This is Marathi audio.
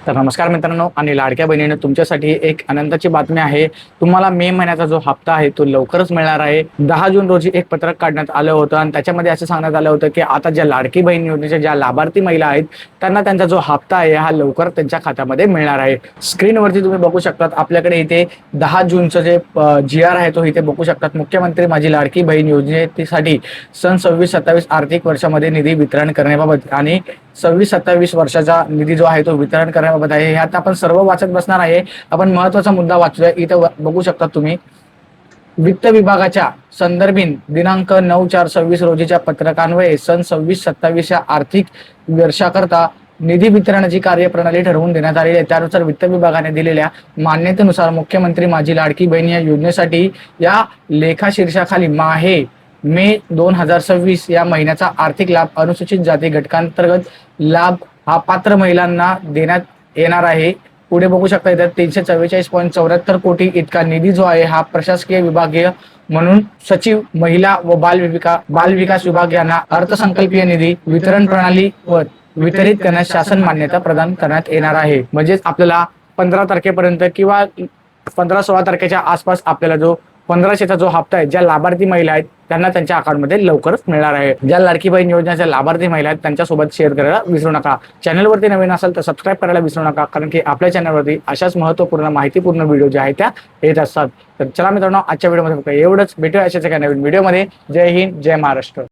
तर नमस्कार मित्रांनो आणि लाडक्या बहिणींनो, तुमच्यासाठी एक आनंदाची बातमी आहे। तुम्हाला मे महिन्याचा जो हप्ता आहे तो लवकरच मिळणार आहे। 10 जून रोजी एक पत्रक काढण्यात आलं होतं आणि त्याच्यामध्ये असं सांगण्यात आलं होतं की आता ज्या लाडकी बहीण योजनेच्या ज्या लाभार्थी महिला आहेत त्यांना त्यांचा जो हप्ता आहे हा लवकर त्यांच्या खात्यामध्ये मिळणार आहे। स्क्रीनवरती तुम्ही बघू शकतात, आपल्याकडे इथे 10 जूनचं जे GR आहे तो इथे बघू शकतात। मुख्यमंत्री माझी लाडकी बहीण योजनेसाठी सन 26-27 आर्थिक वर्षामध्ये निधी वितरण करण्याबाबत आणि 26-27 वर्षाचा निधी जो आहे तो वितरण करण्याबाबत आहे। ह्यात आपण सर्व वाचत बसणार आहे। आपण महत्त्वाचा मुद्दा वाचूया। इथं बघू शकता तुम्ही, वित्त विभागाच्या संदर्भित दिनांक 9/4/26 रोजीच्या पत्रकान्वये सन 26-27 या आर्थिक वर्षाकरता निधी वितरणाची कार्यप्रणाली ठरवून देण्यात आलेली आहे। त्यानुसार वित्त विभागाने दिलेल्या मान्यतेनुसार मुख्यमंत्री माझी लाडकी बहीण या योजनेसाठी या लेखाशीर्षाखाली मे 2026 या महिन्याचा आर्थिक लाभ अनुसूचित जाती घटकांतर्गत लाभ हा पात्र महिलांना देण्यात येणार आहे। पुढे बघू शकता, इथे 344.74 कोटी इतका निधी जो आहे हा प्रशासकीय विभागीय म्हणून सचिव महिला व बाल विकास विभाग यांना अर्थसंकल्पीय निधी वितरण प्रणाली व वितरित करण्यास शासन मान्यता प्रदान करण्यात येणार आहे। म्हणजेच आपल्याला 15 तारखेपर्यंत किंवा 15-16 तारखेच्या आसपास आपल्याला जो 1500चा जो हप्ता आहे, ज्या लाभार्थी महिला आहेत त्यांना त्यांच्या अकाउंटमध्ये लवकरच मिळणार आहे। ज्या लाडकी बहीण योजनेच्या लाभार्थी महिला आहेत त्यांच्यासोबत शेअर करायला विसरू नका। चॅनलवरती नवीन असेल तर सबस्क्राईब करायला विसरू नका, कारण की आपल्या चॅनलवरती अशाच महत्त्वपूर्ण माहितीपूर्ण व्हिडिओ ज्या आहेत त्या येत असतात। तर चला मित्रांनो, आजच्या व्हिडिओमध्ये एवढंच। भेटूया अशाच एका नवीन व्हिडिओमध्ये। जय हिंद, जय महाराष्ट्र।